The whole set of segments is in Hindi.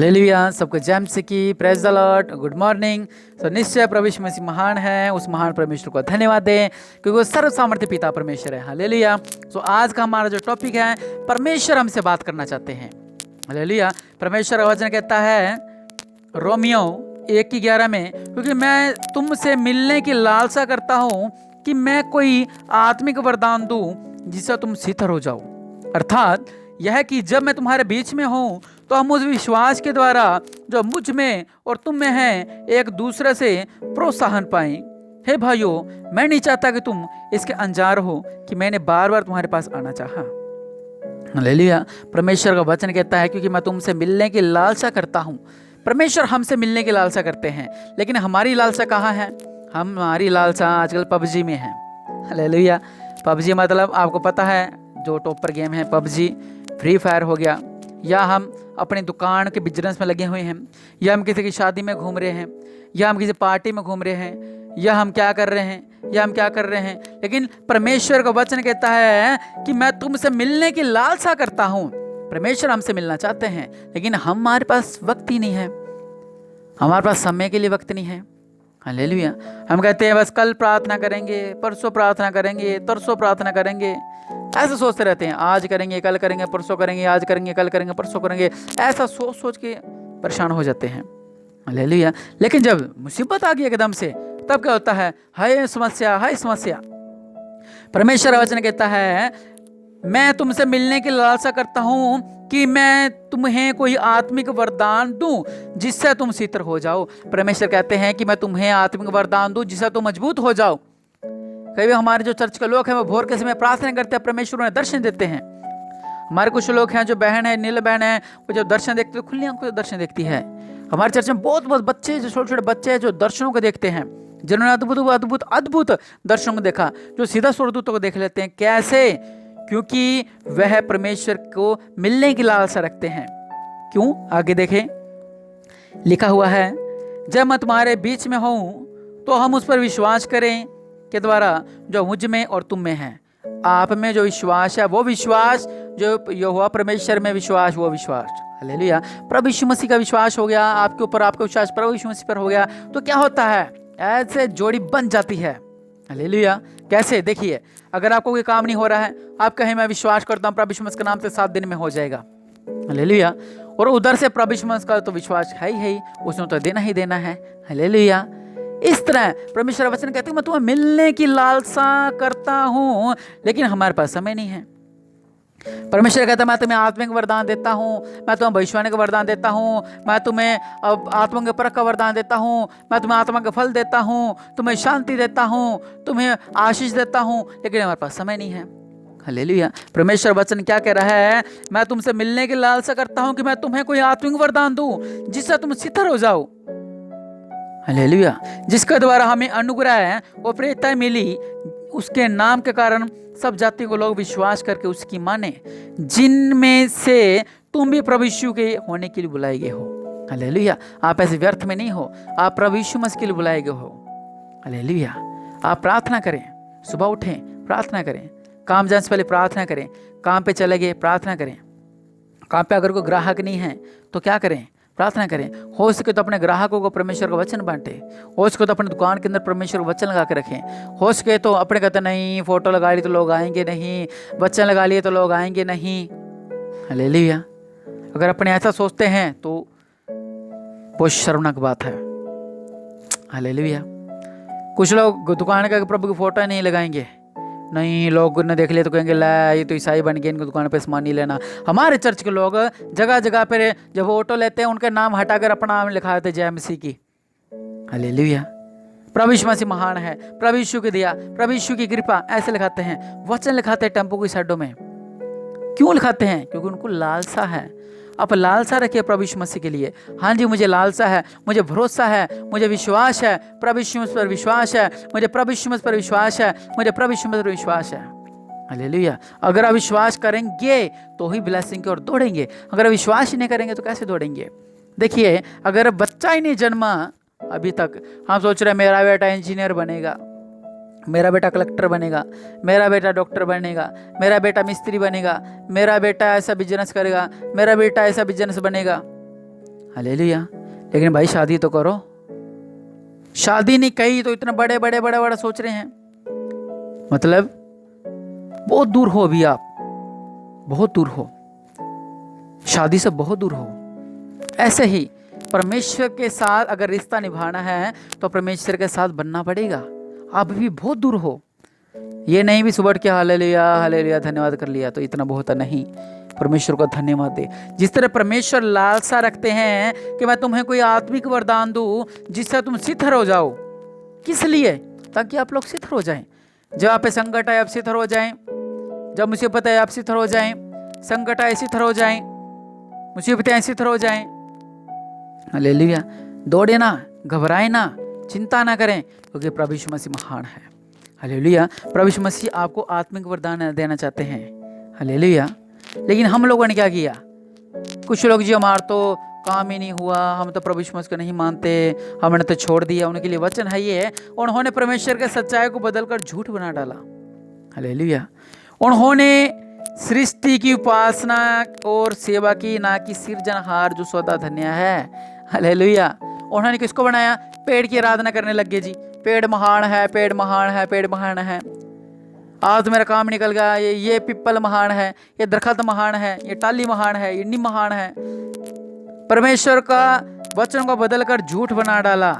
हालेलुया। सबको जय मसीह की, praise the lord, good morning. So निश्चय प्रभु यीशु मसीह महान है, उस महान परमेश्वर को धन्यवाद दें क्योंकि वो सर्व सामर्थ्य पिता परमेश्वर है। हालेलुया। सो आज का हमारा जो टॉपिक है, परमेश्वर हमसे बात करना चाहते हैं। हालेलुया। परमेश्वर का वचन कहता है रोमियो 1:11 में, क्योंकि मैं तुमसे मिलने की लालसा करता हूँ कि मैं कोई आत्मिक वरदान दूं जिससे तुम सिथर हो जाओ। अर्थात यह कि जब मैं तुम्हारे बीच में हूँ तो हम उस विश्वास के द्वारा जो मुझ में और तुम में है एक दूसरे से प्रोत्साहन पाएं। हे भाइयों, मैं नहीं चाहता कि तुम इसके अनजान हो कि मैंने बार बार तुम्हारे पास आना चाहा। हालेलुया। परमेश्वर का वचन कहता है क्योंकि मैं तुमसे मिलने की लालसा करता हूँ। परमेश्वर हमसे मिलने की लालसा करते हैं, लेकिन हमारी लालसा कहाँ है? हमारी लालसा आजकल पबजी में है। हालेलुया। पबजी मतलब आपको पता है, जो टॉपर गेम है पबजी, फ्री फायर हो गया, या हम अपनी दुकान के बिजनेस में लगे हुए हैं, या हम किसी की शादी में घूम रहे हैं, या हम किसी पार्टी में घूम रहे हैं, या हम क्या कर रहे हैं, लेकिन परमेश्वर का वचन कहता है कि मैं तुमसे मिलने की लालसा करता हूँ। परमेश्वर हमसे मिलना चाहते हैं, लेकिन हमारे पास वक्त ही नहीं है, हमारे पास समय के लिए वक्त नहीं है। हालेलुया। हम कहते हैं बस कल प्रार्थना करेंगे, परसों प्रार्थना करेंगे, तरसों प्रार्थना करेंगे, ऐसा सोचते रहते हैं। आज करेंगे, कल करेंगे, परसों करेंगे, आज करेंगे, कल करेंगे, परसों करेंगे, ऐसा सोच सोच के परेशान हो जाते हैं। हालेलुया। लेकिन जब मुसीबत आ गई एकदम से, तब क्या होता है? हाय समस्या, हाय समस्या। परमेश्वर वचन कहता है मैं तुमसे मिलने की लालसा करता हूँ कि मैं तुम्हें कोई आत्मिक वरदान दूं जिससे तुम सितर हो जाओ। परमेश्वर कहते हैं कि मैं तुम्हें आत्मिक वरदान दूं जिससे तुम मजबूत हो जाओ। कई हमारे जो चर्च के लोग हैं वो भोर के समय प्रार्थना करते हैं, परमेश्वर उन्हें दर्शन देते हैं। हमारे कुछ लोग हैं जो बहन है, नील बहन है, वो जब दर्शन देखते हैं खुली आंखों से दर्शन देखती है। हमारे चर्च में बहुत बहुत बच्चे, जो छोटे छोटे बच्चे हैं जो दर्शनों को देखते हैं, जिन्होंने अद्भुत अद्भुत अद्भुत दर्शनों को देखा, जो सीधा स्वर्गदूतों को देख लेते हैं। कैसे? क्योंकि वह परमेश्वर को मिलने की लालसा रखते हैं। क्यों? आगे देखें, लिखा हुआ है जब मैं तुम्हारे बीच में हूं तो हम उस पर विश्वास करें के द्वारा जो मुझ में और तुम में है। आप में जो विश्वास है वो विश्वास, जो यहोवा परमेश्वर में विश्वास वो विश्वास। हालेलुया। प्रभु यीशु मसीह का विश्वास हो गया आपके ऊपर, आपका विश्वास प्रभु यीशु मसीह पर हो गया, तो क्या होता है? ऐसे जोड़ी बन जाती है। हालेलुया। कैसे? देखिए, अगर आपको कोई काम नहीं हो रहा है, आप कहें मैं विश्वास करता हूँ प्रभु यीशु मसीह के नाम से 7 दिन में हो जाएगा। हालेलुया। और उधर से प्रभु यीशु मसीह का तो विश्वास है ही, उसने तो देना ही देना है। हालेलुया। इस तरह परमेश्वर वचन कहते हैं मैं तुम्हें मिलने की लालसा करता हूं, लेकिन हमारे पास समय नहीं है। परमेश्वर कहता है मैं तुम्हें आत्मिक वरदान देता हूं, मैं तुम्हें भविष्यवाणी का वरदान देता हूं, मैं तुम्हें आत्मा के परख का वरदान देता हूं, मैं तुम्हें आत्मा का फल देता हूं, तुम्हें शांति देता हूं, तुम्हें आशीष देता हूं, लेकिन हमारे पास समय नहीं है। हालेलुया। परमेश्वर वचन क्या कह रहा है? मैं तुमसे मिलने की लालसा करता हूं कि मैं तुम्हें कोई आत्मिक वरदान दूं जिससे तुम सिथर हो जाओ। हालेलुया। जिसके द्वारा हमें अनुग्रह है और प्रेरितता मिली, उसके नाम के कारण सब जाति को लोग विश्वास करके उसकी माने, जिनमें से तुम भी प्रभु यीशु के होने के लिए बुलाए गए हो। हालेलुया। आप ऐसे व्यर्थ में नहीं हो, आप प्रभु यीशु मसीह के लिए बुलाए गए हो। हालेलुया। आप प्रार्थना करें, सुबह उठें प्रार्थना करें, काम जाने से पहले प्रार्थना करें, काम पे चले गए प्रार्थना करें, काम पे अगर कोई ग्राहक नहीं है तो क्या करें? प्रार्थना करें। हो सके तो अपने ग्राहकों को परमेश्वर का वचन बांटे, हो सके तो अपनी दुकान के अंदर परमेश्वर का वचन लगा के रखें। हो सके तो अपने कहते नहीं फोटो लगा ली तो लोग आएंगे नहीं, वचन लगा लिए तो लोग आएंगे नहीं। हालेलुया। अगर अपने ऐसा सोचते हैं तो बहुत शर्मनाक बात है। हालेलुया। कुछ लोग दुकान का प्रभु की फोटो नहीं लगाएंगे, नहीं लोग ने देख लिया तो कहेंगे ला ये तो ईसाई बन गए, इनको दुकान पे सामान नहीं लेना। हमारे चर्च के लोग जगह जगह पे जब ऑटो लेते हैं उनके नाम हटाकर अपना नाम लिखा देते जय मसीह की। हालेलुया। प्रभु यीशु मसीह महान है, प्रभु यीशु की दया, प्रभु यीशु की कृपा, ऐसे लिखाते हैं। वचन लिखाते हैं टेम्पो की साइडों में। क्यों लिखाते हैं? क्योंकि उनको लालसा है। आप लालसा रखिए प्रभु यीशु मसीह के लिए। हाँ जी, मुझे लालसा है, मुझे भरोसा है, मुझे विश्वास है, प्रभु यीशु मसीह पर विश्वास है, मुझे प्रभु यीशु मसीह पर विश्वास है, मुझे प्रभु यीशु मसीह पर विश्वास है। हालेलुया। अगर आप विश्वास करेंगे तो ही ब्लेसिंग की ओर दौड़ेंगे, अगर विश्वास ही नहीं करेंगे तो कैसे दौड़ेंगे? देखिए, अगर बच्चा ही नहीं जन्मा अभी तक, हम सोच रहे हैं मेरा बेटा इंजीनियर बनेगा, मेरा बेटा कलेक्टर बनेगा, मेरा बेटा डॉक्टर बनेगा, मेरा बेटा मिस्त्री बनेगा, मेरा बेटा ऐसा बिजनेस करेगा, मेरा बेटा ऐसा बिजनेस बनेगा। हालेलुया। लेकिन भाई शादी तो करो, शादी नहीं कही तो इतने बड़े बड़े बड़े बड़े सोच रहे हैं, मतलब बहुत दूर हो अभी आप, बहुत दूर हो, शादी से बहुत दूर हो। ऐसे ही परमेश्वर के साथ अगर रिश्ता निभाना है तो परमेश्वर के साथ बनना पड़ेगा। आप भी बहुत दूर हो, ये नहीं भी सुबह के हालेलुया हालेलुया धन्यवाद कर लिया तो इतना बहुत नहीं। परमेश्वर को धन्यवाद दे। जिस तरह परमेश्वर लालसा रखते हैं कि मैं तुम्हें कोई आत्मिक वरदान दूं जिससे तुम सिद्ध हो जाओ। किस लिए? ताकि आप लोग सिद्ध हो जाएं। जब आप पे संकट आए आप सिद्ध हो जाएं, जब मुसीबत आए आप सिद्ध हो जाएं, संकट आए सिद्ध हो जाएं, मुसीबतें आए सिद्ध हो जाएं। हालेलुया। दौड़े ना, घबराए ना, चिंता ना करें, क्योंकि प्रभु यीशु मसीह महान है। हालेलुया। प्रभु यीशु मसीह आपको आत्मिक वरदान देना चाहते हैं। हालेलुया। लेकिन हम लोगों ने क्या किया? कुछ लोग जी हमारा तो काम ही नहीं हुआ, हम तो प्रभु यीशु मसीह को नहीं मानते, हमने तो छोड़ दिया। उनके लिए वचन है ये, उन्होंने परमेश्वर के सच्चाई को बदलकर झूठ बना डाला। हालेलुया। उन्होंने सृष्टि की उपासना और सेवा की, ना कि सृजनहार जो सदा धन्य है। हालेलुया। उन्होंने किसको बनाया? पेड़ की आराधना करने लग गए जी। पेड़ महान है, पेड़ महान है, पेड़ महान है। आज तो मेरा काम निकल गया, ये पिपल महान है, ये दरख्त महान है, ये टाली महान है, ये नीम महान है। परमेश्वर का वचन को बदलकर झूठ बना डाला।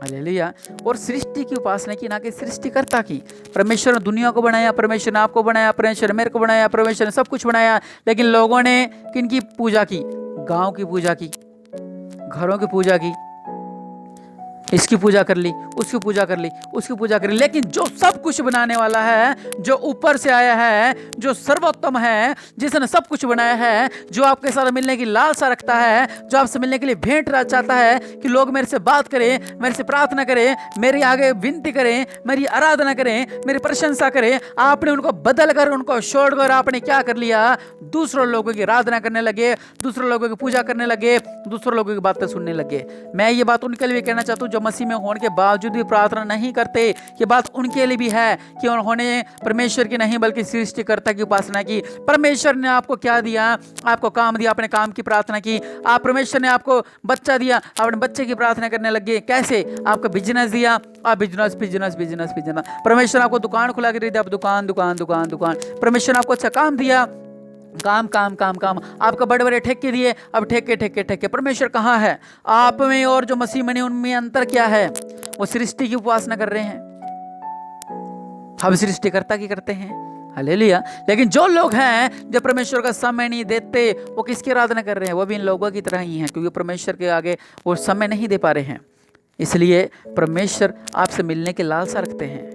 हालेलुया। और सृष्टि की उपासना की, ना कि सृष्टिकर्ता की। परमेश्वर ने दुनिया को बनाया, परमेश्वर ने आपको बनाया, परमेश्वर ने मेरे को बनाया, परमेश्वर ने सब कुछ बनाया। लेकिन लोगों ने किनकी पूजा की? गांव की पूजा की, घरों की पूजा की, इसकी पूजा कर ली, उसकी पूजा कर ली, उसकी पूजा कर ली। लेकिन जो सब कुछ बनाने वाला है, जो ऊपर से आया है, जो सर्वोत्तम है, जिसने सब कुछ बनाया है, जो आपके साथ मिलने की लालसा रखता है, जो आपसे मिलने के लिए भेंट चाहता है कि लोग मेरे से बात करें, मेरे से प्रार्थना करें, मेरे आगे विनती करें, मेरी आराधना करें, मेरी प्रशंसा करें, आपने उनको बदल कर, उनको छोड़कर आपने क्या कर लिया? दूसरों लोगों की आराधना करने लगे, दूसरों लोगों की पूजा करने लगे, दूसरों लोगों की बातें सुनने लगे। मैं ये बात उनके लिए कहना चाहता हूँ जो मसीह में होने के बावजूद भी प्रार्थना नहीं करते। ये बात उनके लिए भी है कि उन्होंने परमेश्वर की नहीं बल्कि सृष्टिकर्ता की उपासना की। परमेश्वर ने आपको क्या दिया? आपको काम दिया, अपने काम की प्रार्थना की। आप परमेश्वर ने आपको बच्चा दिया, अपने बच्चे की प्रार्थना करने लगे। कैसे? आपको बिजनेस दिया, आप बिजनेस बिजनेस बिजनेस बिजनेस। परमेश्वर आपको दुकान खुला कर दिया, आप दुकान दुकान दुकान दुकान। परमेश्वर ने आपको अच्छा काम दिया, काम काम काम काम। आपको बड़े बड़े ठेके दिए, अब ठेके ठेके ठेके। परमेश्वर कहाँ है? आप में और जो मसीह में उनमें अंतर क्या है? वो सृष्टि की उपासना कर रहे हैं, हम सृष्टिकर्ता की करते हैं। हालेलुया। लेकिन जो लोग हैं जो परमेश्वर का समय नहीं देते, वो किसकी आराधना कर रहे हैं? वो भी इन लोगों की तरह ही हैं, क्योंकि परमेश्वर के आगे वो समय नहीं दे पा रहे हैं। इसलिए परमेश्वर आपसे मिलने की लालसा रखते हैं।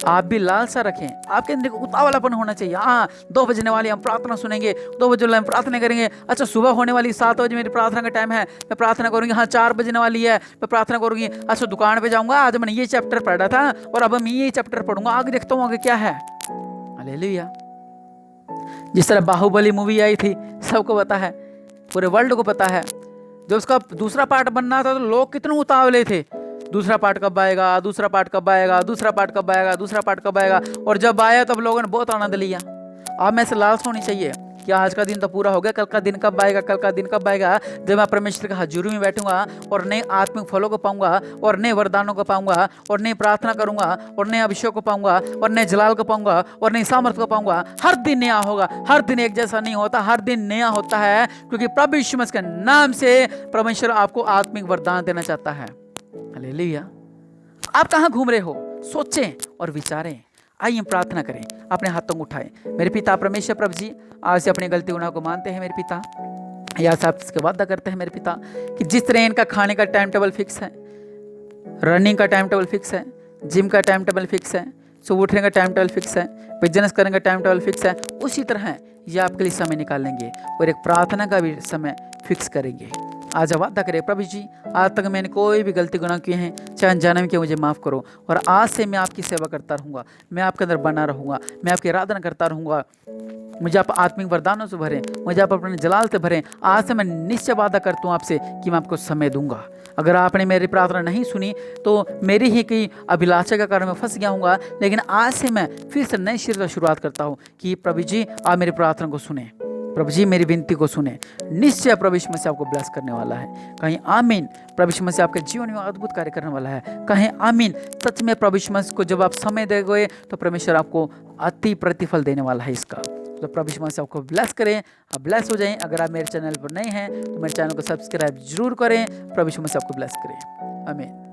आप भी लालसा रखें, आपके अंदर उतावलापन होना चाहिए। हाँ, 2 बजने वाली हम प्रार्थना सुनेंगे, 2 बजे हम प्रार्थना करेंगे। अच्छा, सुबह होने वाली 7 बजे मेरी प्रार्थना का टाइम है, मैं प्रार्थना करूंगी। हाँ, 4 बजने वाली है, मैं प्रार्थना करूंगी। अच्छा, दुकान पे जाऊंगा, आज मैंने ये चैप्टर पढ़ा था और अब मैं ये चैप्टर पढ़ूंगा, आगे देखता हूँ आगे क्या है। हालेलुया। जिस तरह बाहुबली मूवी आई थी, सबको पता है, पूरे वर्ल्ड को पता है। जब उसका दूसरा पार्ट बनना था तो लोग कितने उतावले थे, दूसरा पार्ट कब आएगा, दूसरा पार्ट कब आएगा, दूसरा पार्ट कब आएगा, दूसरा पार्ट कब आएगा। और जब आया तब लोगों ने बहुत आनंद लिया। आप में से लालसा होनी चाहिए कि आज का दिन तो पूरा हो गया, कल का दिन कब आएगा, कल का दिन कब आएगा, जब मैं परमेश्वर के हजूरी में बैठूंगा और नए आत्मिक फलों को पाऊंगा और नए वरदानों को पाऊंगा और नई प्रार्थना करूंगा और नए अभिषेक को पाऊंगा और नए जलाल को पाऊंगा और नई सामर्थ को पाऊंगा। हर दिन नया होगा, हर दिन एक जैसा नहीं होता, हर दिन नया होता है, क्योंकि प्रभु यीशु मसीह के नाम से परमेश्वर आपको आत्मिक वरदान देना चाहता है। हालेलुया। आप कहाँ घूम रहे हो? सोचें और विचारें। आइए प्रार्थना करें, अपने हाथों को उठाएं। मेरे पिता परमेश्वर प्रभु जी, आज से अपनी गलती गुनाह को मानते हैं मेरे पिता। या साहब इसके वादा करते हैं मेरे पिता कि जिस तरह इनका खाने का टाइम टेबल फिक्स है, रनिंग का टाइम टेबल फिक्स है, जिम का टाइम टेबल फिक्स है, सुबह उठने का टाइम टेबल फिक्स है, बिजनेस करने का टाइम टेबल फिक्स है, उसी तरह ये आपके लिए समय निकालेंगे और एक प्रार्थना का भी समय फिक्स करेंगे। आज वादा करें प्रभु जी, आज तक मैंने कोई भी गलती गुनाह किए हैं, चाहे अनजाने में किए, मुझे माफ़ करो। और आज से मैं आपकी सेवा करता रहूँगा, मैं आपके अंदर बना रहूँगा, मैं आपकी आराधना करता रहूँगा। मुझे आप आत्मिक वरदानों से भरें, मुझे आप अपने जलाल से भरें। आज से मैं निश्चय वादा करता हूँ आपसे कि मैं आपको समय दूंगा। अगर आपने मेरी प्रार्थना नहीं सुनी तो मेरी ही कई अभिलाषा के कारण मैं फंस गया हूँगा, लेकिन आज से मैं फिर से नए सिरे से शुरुआत करता हूँ कि प्रभु जी आप मेरी प्रार्थना को सुने। प्रभु जी मेरी विनती को सुने। निश्चय प्रभु यीशु मसीह आपको ब्लेस करने वाला है। कहीं आमीन। प्रभु यीशु मसीह आपके जीवन में अद्भुत कार्य करने वाला है। कहीं आमीन। सच में प्रभु यीशु मसीह को जब आप समय दोगे तो परमेश्वर आपको अति प्रतिफल देने वाला है इसका। तो प्रभु यीशु मसीह आपको ब्लेस करें, आप ब्लेस हो जाएं। अगर आप मेरे चैनल पर नए हैं तो मेरे चैनल को सब्सक्राइब जरूर करें। प्रभु यीशु मसीह आपको ब्लेस करें। आमीन।